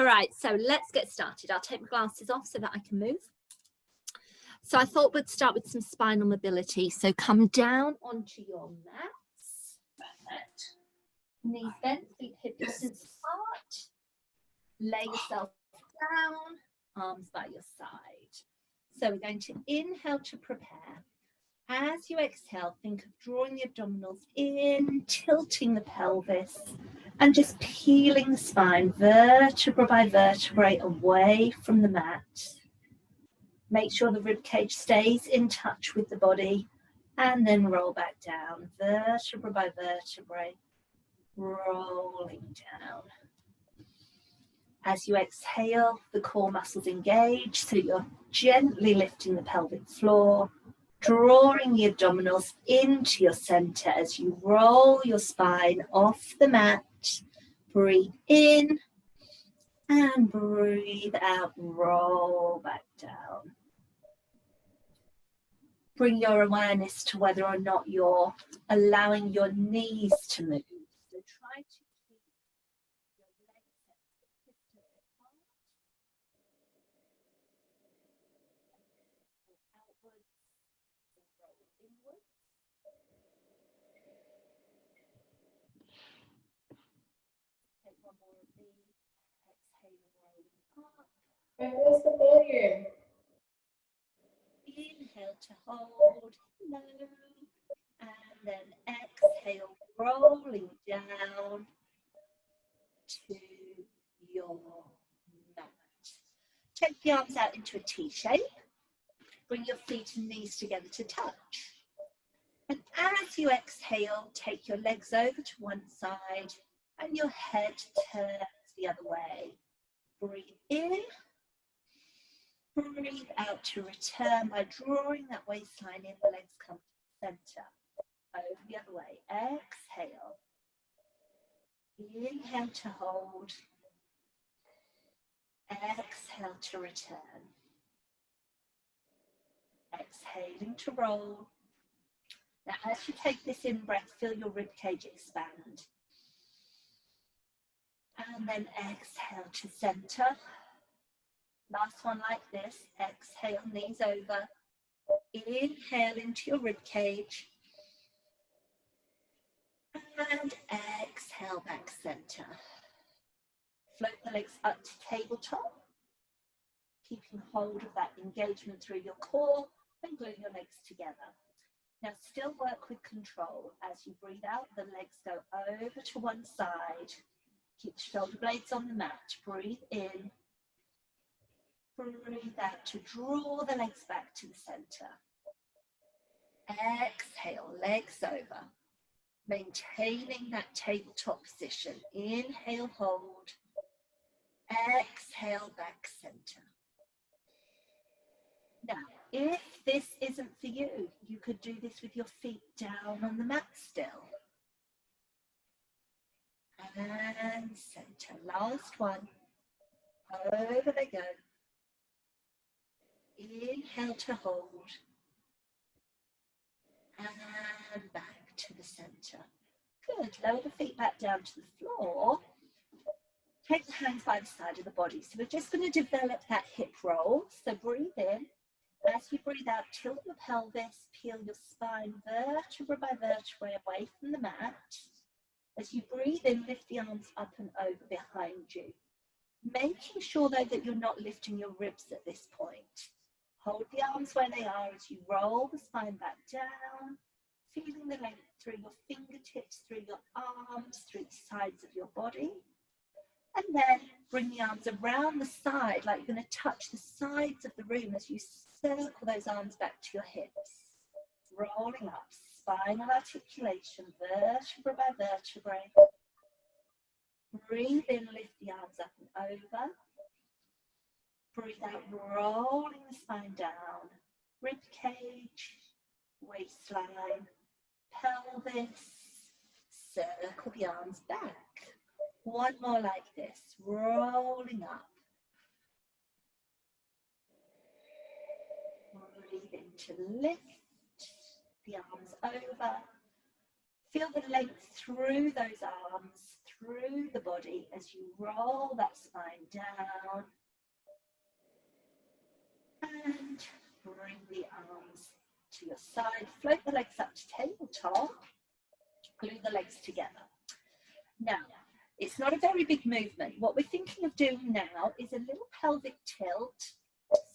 right, so let's get started. I'll take my glasses off so that I can move. So I thought we'd start with some spinal mobility. So come down onto your mats. Perfect. Knees bent, feet hip distance apart. Lay yourself down, arms by your side. So we're going to inhale to prepare. As you exhale, think of drawing the abdominals in, tilting the pelvis, and just peeling the spine vertebra by vertebrae away from the mat. Make sure the rib cage stays in touch with the body, and then roll back down, vertebra by vertebrae, rolling down. As you exhale, the core muscles engage, so you're gently lifting the pelvic floor, drawing the abdominals into your center as you roll your spine off the mat. Breathe in and breathe out, roll back down. Bring your awareness to whether or not you're allowing your knees to move. So try to keep your legs distance apart. Outwards or roll inwards. Take one more of these. Exhale and rolling up. Where's the volume? Inhale to hold, hello, and then exhale, rolling down to your mat. Take the arms out into a T shape. Bring your feet and knees together to touch. And as you exhale, take your legs over to one side and your head turns the other way. Breathe in. Breathe out to return by drawing that waistline in, the legs come to the center. Over the other way. Exhale. Inhale to hold. Exhale to return. Exhaling to roll. Now as you take this in breath, feel your rib cage expand. And then exhale to center. Last one like this. Exhale, knees over. Inhale into your rib cage. And exhale back center. Float the legs up to tabletop. Keeping hold of that engagement through your core and glue your legs together. Now still work with control. As you breathe out, the legs go over to one side. Keep the shoulder blades on the mat. Breathe in. Breathe out to draw the legs back to the center. Exhale, legs over. Maintaining that tabletop position. Inhale, hold. Exhale, back center. Now, if this isn't for you, you could do this with your feet down on the mat still. And center. Last one. Over they go. Inhale to hold. And back to the center. Good. Lower the feet back down to the floor. Take the hands by the side of the body. So we're just going to develop that hip roll. So breathe in. As you breathe out, tilt your pelvis, peel your spine vertebra by vertebra away from the mat. As you breathe in, lift the arms up and over behind you. Making sure though that you're not lifting your ribs at this point. Hold the arms where they are as you roll the spine back down, feeling the length through your fingertips, through your arms, through the sides of your body. And then bring the arms around the side, like you're going to touch the sides of the room as you circle those arms back to your hips. Rolling up, spinal articulation, vertebra by vertebra. Breathe in, lift the arms up and over. Breathe out, rolling the spine down. Rib cage, waistline, pelvis. Circle the arms back. One more like this, rolling up. Breathe in to lift the arms over. Feel the length through those arms, through the body as you roll that spine down. And bring the arms to your side. Float the legs up to tabletop. Glue the legs together. Now, it's not a very big movement. What we're thinking of doing now is a little pelvic tilt.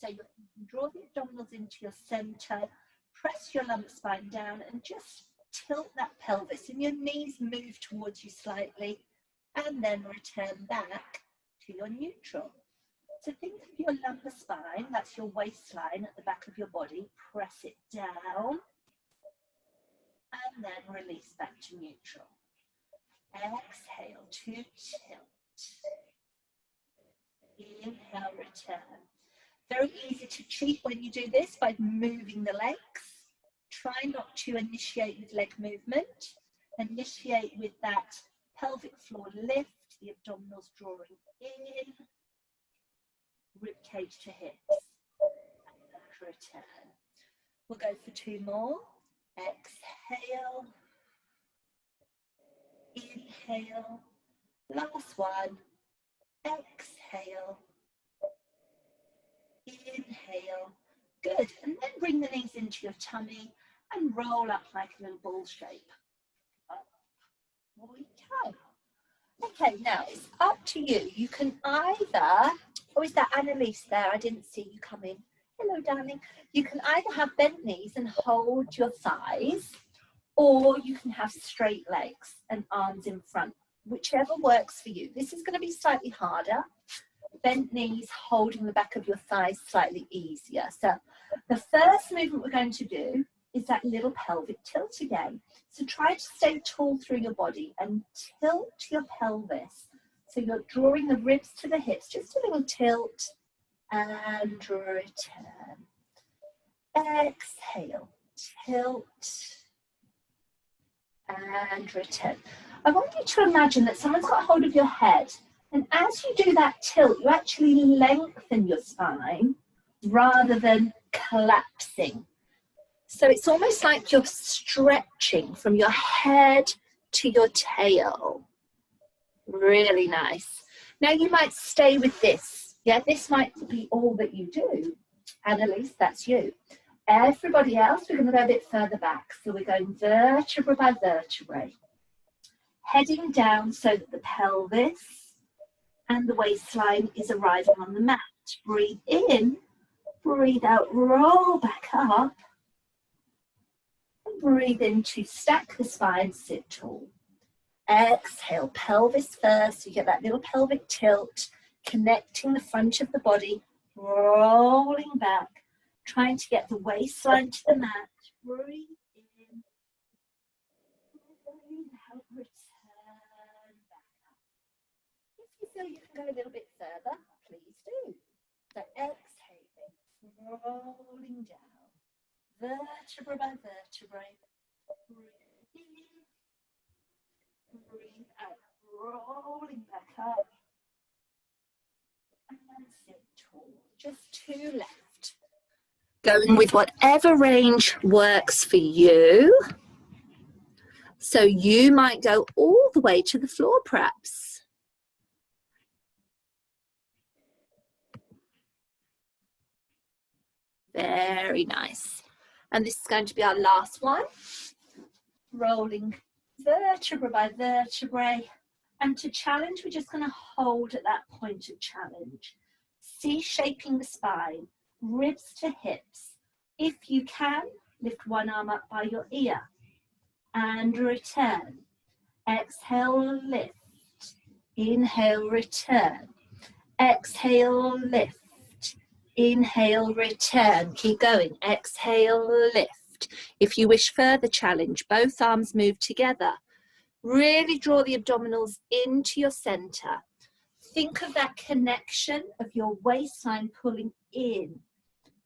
So you draw the abdominals into your center, press your lumbar spine down, and just tilt that pelvis. And your knees move towards you slightly, and then return back to your neutral. So think of your lumbar spine, that's your waistline at the back of your body. Press it down, and then release back to neutral. Exhale to tilt. Inhale, return. Very easy to cheat when you do this by moving the legs. Try not to initiate with leg movement. Initiate with that pelvic floor lift, the abdominals drawing in, rib cage to hips. And return. We'll go for 2 more. Exhale. Inhale. Last one. Exhale. Inhale. Good. And then bring the knees into your tummy and roll up like a little ball shape. Up we go. Okay, now it's up to you. You can either, oh, is that Annalise there? I didn't see you come in. Hello, darling. You can either have bent knees and hold your thighs, or you can have straight legs and arms in front, whichever works for you. This is going to be slightly harder. Bent knees, holding the back of your thighs slightly easier. So the first movement we're going to do is that little pelvic tilt again. So try to stay tall through your body and tilt your pelvis. So you're drawing the ribs to the hips, just a little tilt and return. Exhale, tilt and return. I want you to imagine that someone's got a hold of your head, and as you do that tilt, you actually lengthen your spine rather than collapsing. So it's almost like you're stretching from your head to your tail. Really nice. Now you might stay with this. Yeah, this might be all that you do. Annalise, that's you. Everybody else, we're going to go a bit further back. So we're going vertebra by vertebrae. Heading down so that the pelvis and the waistline is arriving on the mat. Breathe in, breathe out, roll back up. And breathe in to stack the spine, sit tall. Exhale, pelvis first. You get that little pelvic tilt, connecting the front of the body, rolling back, trying to get the waistline to the mat. Breathe in, breathe out, return back up. If you feel you can go a little bit further, please do. So exhaling, rolling down, vertebra by vertebrae. Breathe in, breathe out, rolling back up. And sit tall. Just 2 left. Going with whatever range works for you. So you might go all the way to the floor perhaps. Very nice. And this is going to be our last one. Rolling vertebra by vertebrae. And to challenge, we're just going to hold at that point of challenge. C-shaping the spine, ribs to hips. If you can, lift one arm up by your ear and return. Exhale, lift. Inhale, return. Exhale, lift. Inhale, return. Keep going. Exhale, lift. If you wish further challenge, both arms move together. Really draw the abdominals into your center. Think of that connection of your waistline pulling in.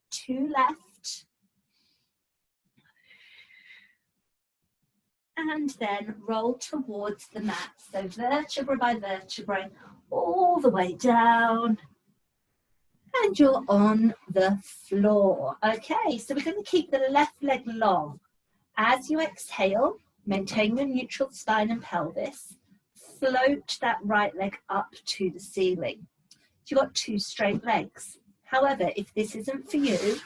2 left. And then roll towards the mat. So vertebra by vertebrae, all the way down. And you're on the floor. Okay, so we're going to keep the left leg long. As you exhale, maintain your neutral spine and pelvis. float that right leg up to the ceiling. You've got 2 straight legs. However, if this isn't for you,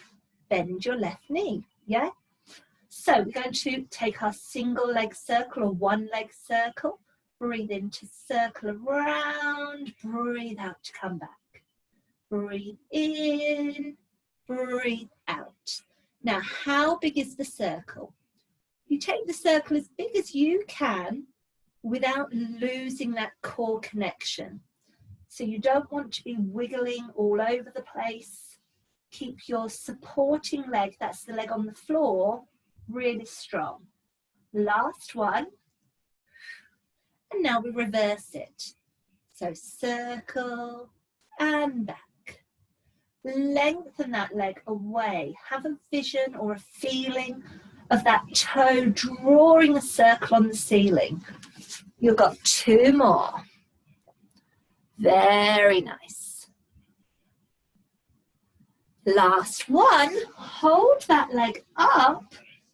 bend your left knee, yeah? So we're going to take our single leg circle or 1 leg circle. Breathe in to circle around, breathe out to come back. Breathe in, breathe out. Now, how big is the circle? You take the circle as big as you can without losing that core connection. So you don't want to be wiggling all over the place. Keep your supporting leg, that's the leg on the floor, really strong. Last one. And now we reverse it. So circle and back. Lengthen that leg away. Have a vision or a feeling of that toe drawing a circle on the ceiling. You've got 2 more. Very nice. Last one. Hold that leg up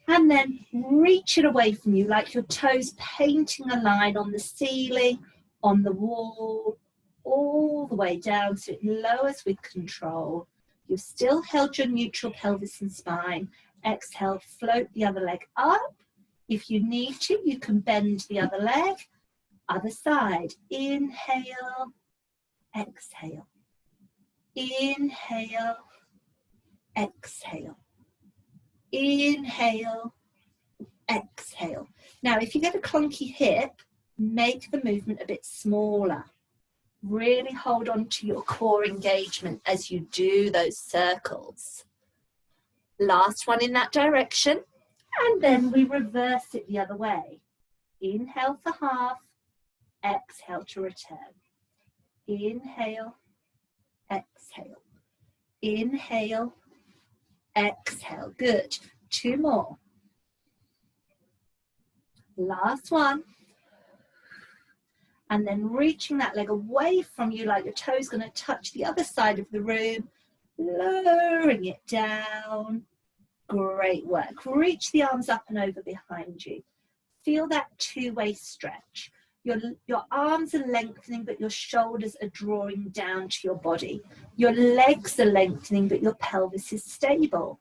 and then reach it away from you like your toes painting a line on the ceiling, on the wall, all the way down so it lowers with control. You've still held your neutral pelvis and spine. Exhale, float the other leg up. If you need to, you can bend the other leg. Other side. Inhale, exhale. Inhale, exhale. Inhale, exhale. Now, if you get a clunky hip, make the movement a bit smaller. Really hold on to your core engagement as you do those circles. Last one in that direction, and then we reverse it the other way. Inhale for half, exhale to return. Inhale, exhale. Inhale, exhale. Good. 2 more. Last one. And then reaching that leg away from you like your toe's going to touch the other side of the room. Lowering it down. Great work. Reach the arms up and over behind you. Feel that 2-way stretch. Your arms are lengthening, but your shoulders are drawing down to your body. Your legs are lengthening, but your pelvis is stable.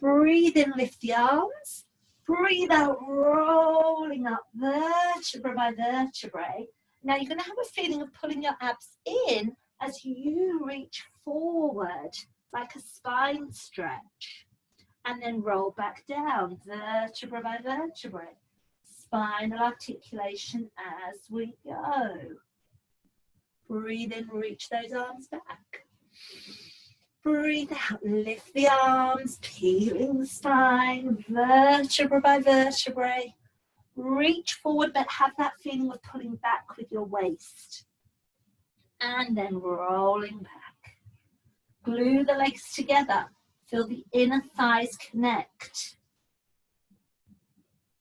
Breathe in, lift the arms. Breathe out, rolling up vertebra by vertebrae. Now you're going to have a feeling of pulling your abs in as you reach forward, like a spine stretch. And then roll back down, vertebra by vertebra. Spinal articulation as we go. Breathe in, reach those arms back. Breathe out, lift the arms, peeling the spine, vertebra by vertebra. Reach forward, but have that feeling of pulling back with your waist. And then rolling back. Glue the legs together. Feel the inner thighs connect.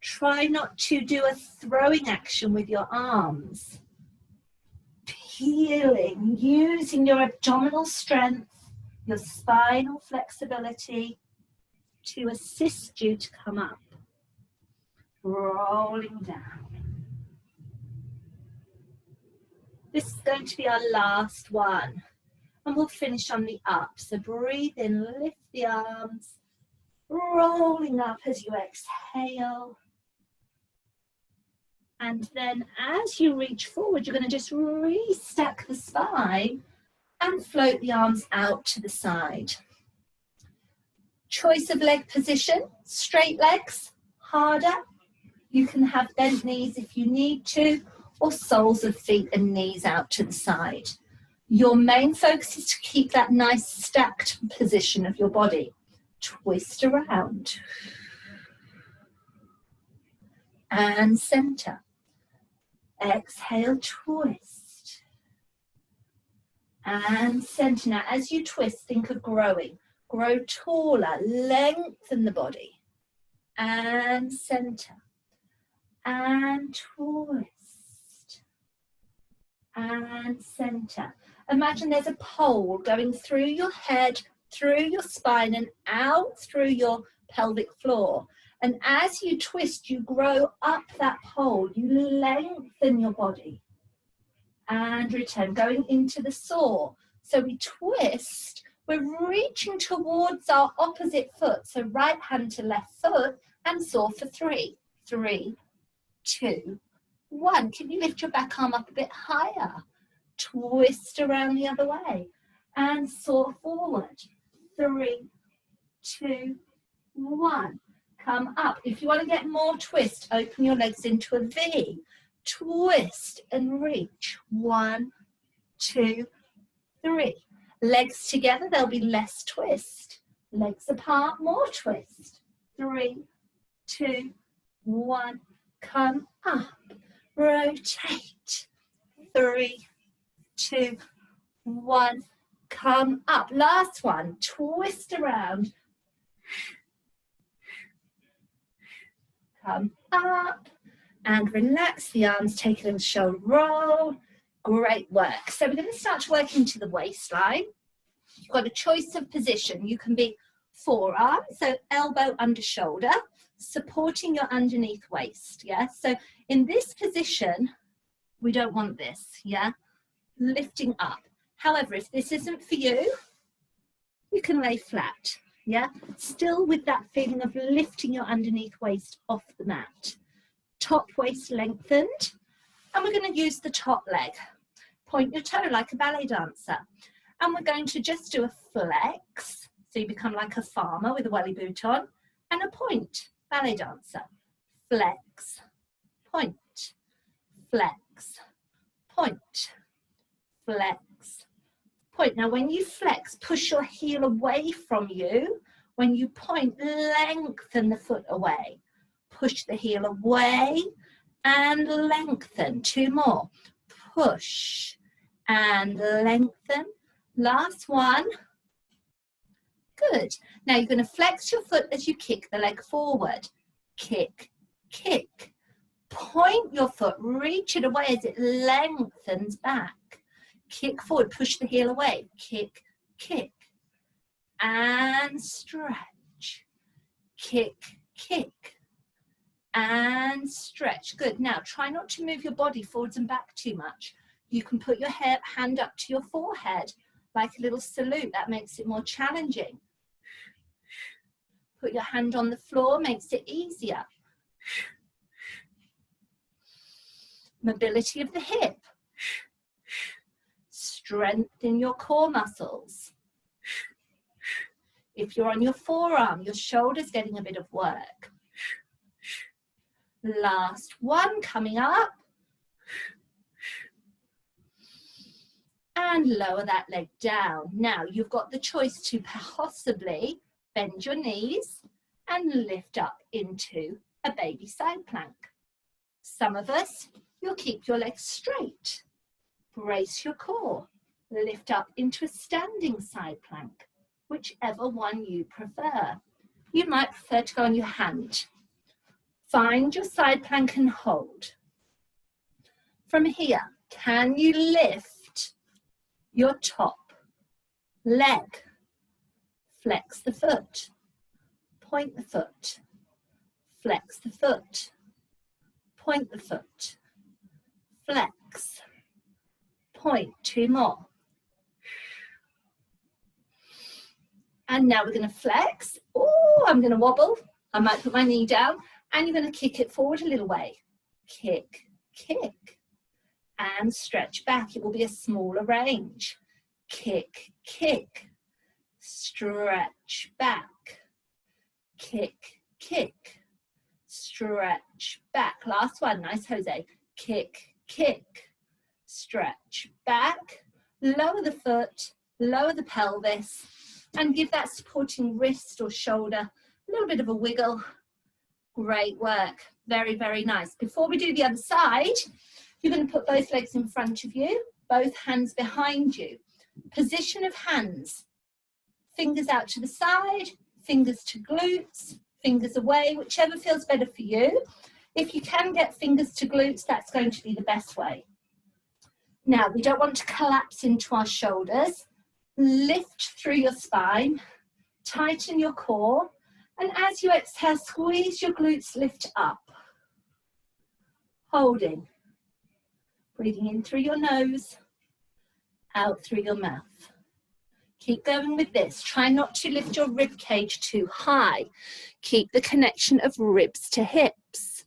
Try not to do a throwing action with your arms. Peeling, using your abdominal strength, your spinal flexibility to assist you to come up. Rolling down. This is going to be our last one. And we'll finish on the up. So breathe in, lift the arms, rolling up as you exhale. And then as you reach forward, you're going to just restack the spine and float the arms out to the side. Choice of leg position, straight legs, harder. You can have bent knees if you need to, or soles of feet and knees out to the side. Your main focus is to keep that nice stacked position of your body. Twist around. And center. Exhale, twist. And center. Now, as you twist, think of growing. Grow taller, lengthen the body. And center. And twist. And center. Imagine there's a pole going through your head, through your spine, and out through your pelvic floor. And as you twist, you grow up that pole. You lengthen your body. and return, going into the saw. So we twist, we're reaching towards our opposite foot. So right hand to left foot and saw for 3. 3, 2, 1. Can you lift your back arm up a bit higher? Twist around the other way and saw forward. 3, 2, 1. Come up. If you want to get more twist, open your legs into a V. Twist and reach. 1, 2, 3. Legs together, there'll be less twist. Legs apart, more twist. 3, 2, 1. Come up. Rotate. 3, 2, 1. Come up. Last one. Twist around. Come up and relax the arms. Take a little shoulder roll. Great work. So we're going to start working to the waistline. You've got a choice of position. You can be forearm, so elbow under shoulder, supporting your underneath waist. Yeah. So in this position, we don't want this. Yeah. Lifting up. However, if this isn't for you, you can lay flat. Yeah. Still with that feeling of lifting your underneath waist off the mat. Top waist lengthened. And we're going to use the top leg. Point your toe like a ballet dancer. And we're going to just do a flex. So you become like a farmer with a welly boot on. And a point, ballet dancer. Flex, point, flex, point, flex, point. Now when you flex, push your heel away from you. When you point, lengthen the foot away. Push the heel away and lengthen. 2 more. Push and lengthen. Last one. Good. Now you're going to flex your foot as you kick the leg forward. Kick, kick. Point your foot, reach it away as it lengthens back. Kick forward, push the heel away. Kick, kick. And stretch. Kick, kick. And stretch. Good. Now try not to move your body forwards and back too much. You can put your hand up to your forehead like a little salute. That makes it more challenging. Put your hand on the floor, makes it easier. Mobility of the hip. Strengthen your core muscles. If you're on your forearm, your shoulder's getting a bit of work. Last one, coming up. And lower that leg down. Now you've got the choice to possibly bend your knees and lift up into a baby side plank. Some of us, you'll keep your legs straight. Brace your core. Lift up into a standing side plank, whichever one you prefer. You might prefer to go on your hand. Find your side plank and hold. From here, can you lift your top leg? Flex the foot. Point the foot. Flex the foot. Point the foot. Flex. Point. 2 more. And now we're going to flex. Oh, I'm going to wobble. I might put my knee down. And you're going to kick it forward a little way. Kick, kick. And stretch back. It will be a smaller range. Kick, kick. Stretch back. Kick, kick. Stretch back. Last one. Nice, Jose. Kick, kick. Stretch back. Lower the foot. Lower the pelvis. And give that supporting wrist or shoulder a little bit of a wiggle. Great work. Very, very nice. Before we do the other side, you're going to put both legs in front of you, both hands behind you. Position of hands. Fingers out to the side, fingers to glutes, fingers away, whichever feels better for you. If you can get fingers to glutes, that's going to be the best way. Now, we don't want to collapse into our shoulders. Lift through your spine, tighten your core, and as you exhale, squeeze your glutes, lift up. Holding. Breathing in through your nose, out through your mouth. Keep going with this. Try not to lift your rib cage too high. Keep the connection of ribs to hips.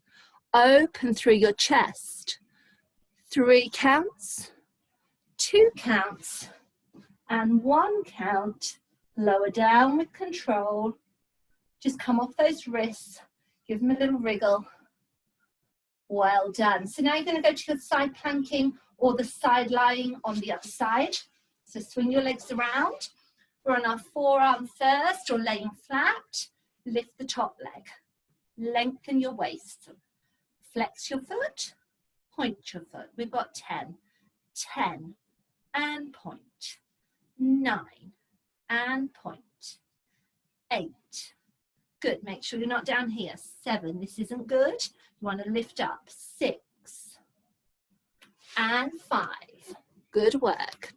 Open through your chest. 3 counts, 2 counts, and 1 count. Lower down with control. Just come off those wrists. Give them a little wriggle. Well done. So now you're going to go to your side planking or the side lying on the other side. So swing your legs around. We're on our forearm first or laying flat. Lift the top leg. Lengthen your waist. Flex your foot. Point your foot. We've got 10. 10 and point. 9 and point. 8. Good. Make sure you're not down here. 7. This isn't good. You want to lift up. 6 and 5. Good work.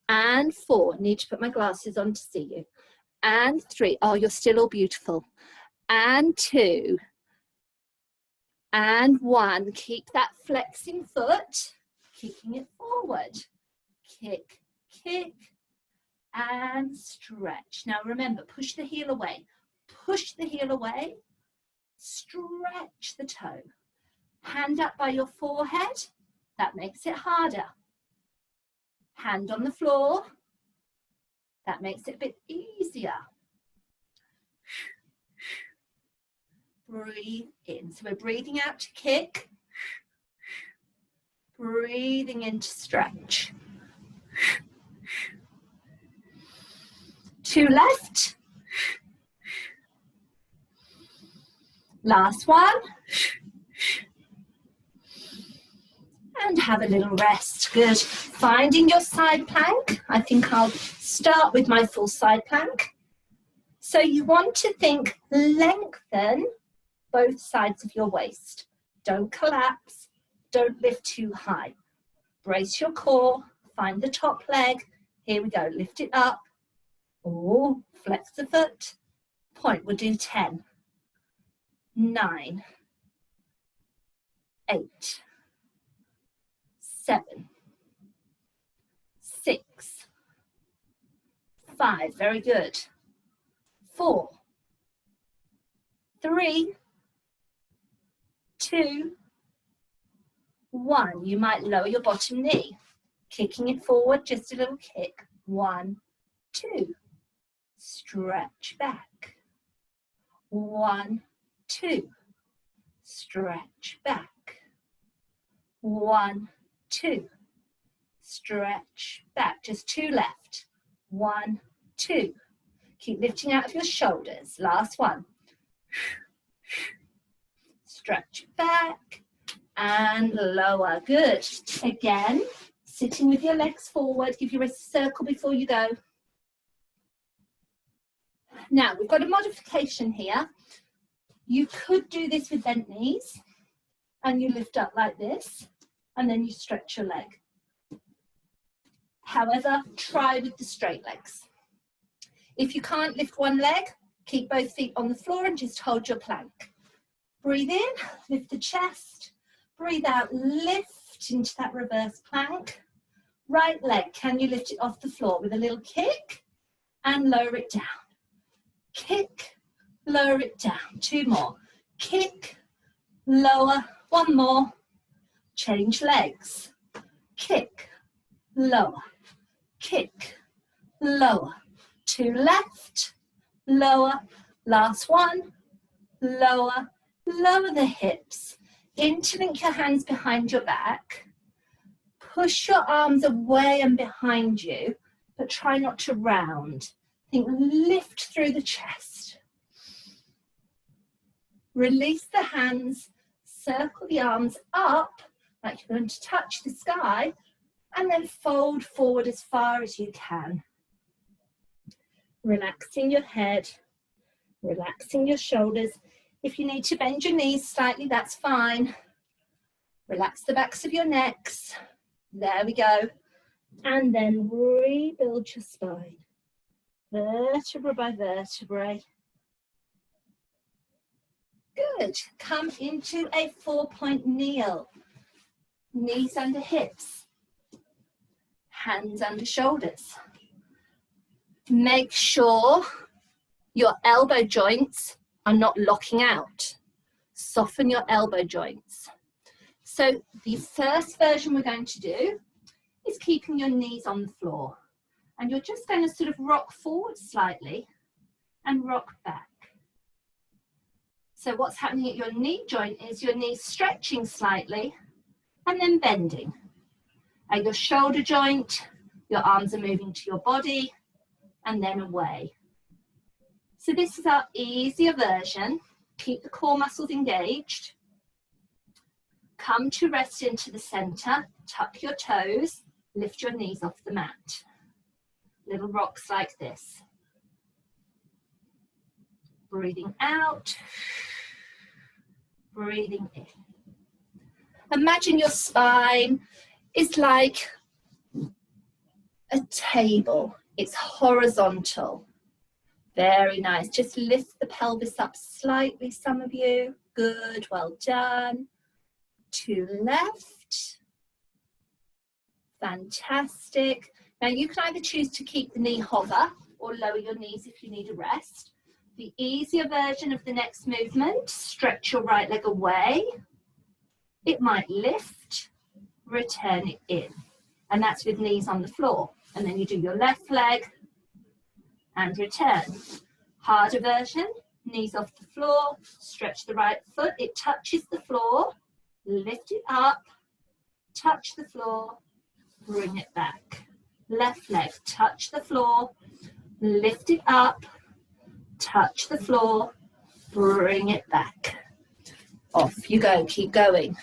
And 4. Need to put my glasses on to see you. And 3. Oh, you're still all beautiful. And 2. And 1. Keep that flexing foot. Kicking it forward. Kick, kick, and stretch. Now remember, push the heel away. Push the heel away. Stretch the toe. Hand up by your forehead. That makes it harder. Hand on the floor. That makes it a bit easier. Breathe in. So we're breathing out to kick. Breathing in to stretch. 2 left. Last one. And have a little rest. Good. Finding your side plank. I think I'll start with my full side plank. So you want to think lengthen both sides of your waist. Don't collapse. Don't lift too high. Brace your core. Find the top leg. Here we go. Lift it up. Oh, flex the foot. Point. We'll do 10. 9. 8. 7. 6. 5. Very good. 4. 3. 2. 1. You might lower your bottom knee. Kicking it forward, just a little kick. 1, 2. Stretch back. 1, 2. Stretch back. 1, 2. Stretch back. Just 2 left. 1, 2. Keep lifting out of your shoulders. Last one. Stretch back and lower. Good. Again, sitting with your legs forward. Give your wrists a circle before you go. Now, we've got a modification here. You could do this with bent knees, and you lift up like this, and then you stretch your leg. However, try with the straight legs. If you can't lift one leg, keep both feet on the floor and just hold your plank. Breathe in, lift the chest. Breathe out, lift into that reverse plank. Right leg, can you lift it off the floor with a little kick and lower it down. Kick, lower it down. 2 more. Kick, lower. 1 more. Change legs. Kick, lower. Kick, lower. 2 left, lower. Last one, lower. Lower the hips. Interlink your hands behind your back. Push your arms away and behind you, but try not to round. Think lift through the chest. Release the hands, circle the arms up like you're going to touch the sky, and then fold forward as far as you can. Relaxing your head, relaxing your shoulders. If you need to bend your knees slightly, that's fine. Relax the backs of your necks. There we go. And then rebuild your spine. Vertebra by vertebrae. Good. Come into a 4-point kneel. Knees under hips, hands under shoulders. Make sure your elbow joints are not locking out. Soften your elbow joints. So the first version we're going to do is keeping your knees on the floor. And you're just going to sort of rock forward slightly and rock back. So what's happening at your knee joint is your knees stretching slightly and then bending. At your shoulder joint, your arms are moving to your body and then away. So this is our easier version. Keep the core muscles engaged. Come to rest into the center, tuck your toes, lift your knees off the mat. Little rocks like this. Breathing out, breathing in. Imagine your spine is like a table. It's horizontal. Very nice. Just lift the pelvis up slightly, some of you. Good, well done. To left. Fantastic. Now you can either choose to keep the knee hover or lower your knees if you need a rest. The easier version of the next movement, stretch your right leg away. It might lift, return it in. And that's with knees on the floor. And then you do your left leg and return. Harder version, knees off the floor, stretch the right foot, it touches the floor, lift it up, touch the floor, bring it back. Left leg, touch the floor, lift it up, touch the floor, bring it back. Off you go, keep going.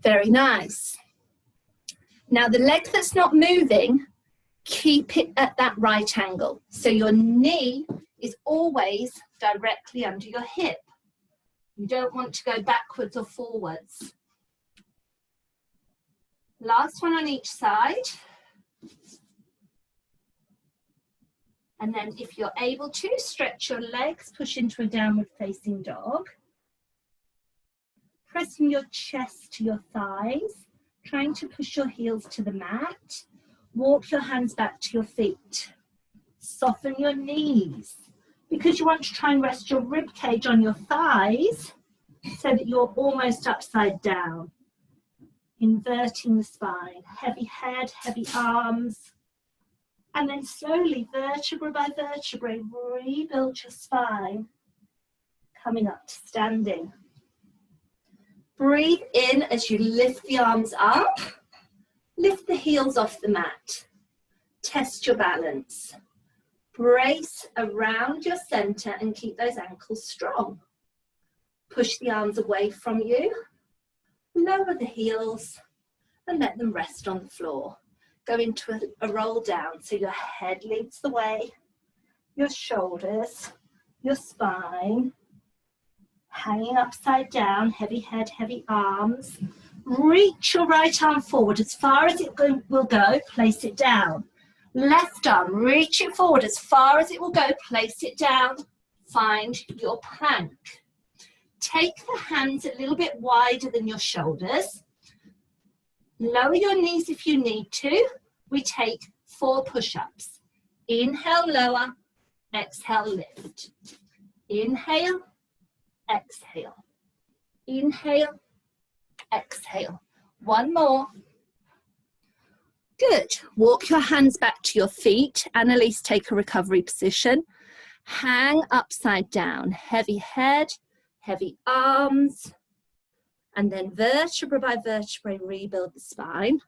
Very nice. Now the leg that's not moving, keep it at that right angle. So your knee is always directly under your hip. You don't want to go backwards or forwards. Last one on each side. And then if you're able to, stretch your legs, push into a downward facing dog. Pressing your chest to your thighs, trying to push your heels to the mat. Walk your hands back to your feet. Soften your knees because you want to try and rest your rib cage on your thighs so that you're almost upside down. Inverting the spine, heavy head, heavy arms. And then slowly, vertebra by vertebra, rebuild your spine. Coming up to standing. Breathe in as you lift the arms up. Lift the heels off the mat. Test your balance. Brace around your center and keep those ankles strong. Push the arms away from you. Lower the heels and let them rest on the floor. Go into a roll down so your head leads the way, your shoulders, your spine, hanging upside down, heavy head, heavy arms. Reach your right arm forward as far as it will go, place it down. Left arm, reach it forward as far as it will go, place it down. Find your plank. Take the hands a little bit wider than your shoulders. Lower your knees if you need to. We take 4 push-ups. Inhale, lower. Exhale, lift. Inhale, exhale. Inhale, exhale. One more. Good. Walk your hands back to your feet. Annalise, take a recovery position. Hang upside down. Heavy head, heavy arms. And then vertebra by vertebra, rebuild the spine.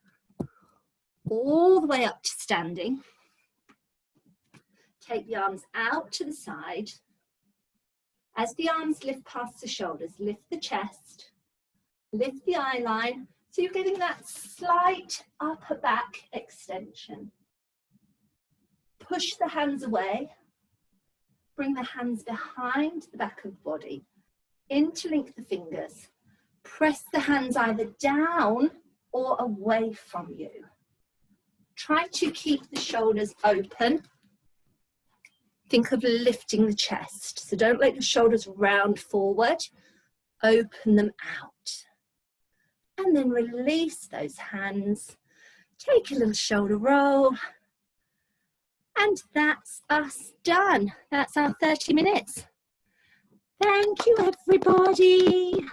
All the way up to standing. Take the arms out to the side. As the arms lift past the shoulders, lift the chest, lift the eye line. So you're getting that slight upper back extension. Push the hands away. Bring the hands behind the back of the body. Interlink the fingers. Press the hands either down or away from you. Try to keep the shoulders open. Think of lifting the chest. So don't let your shoulders round forward. Open them out. And then release those hands. Take a little shoulder roll. And that's us done. That's our 30 minutes. Thank you, everybody.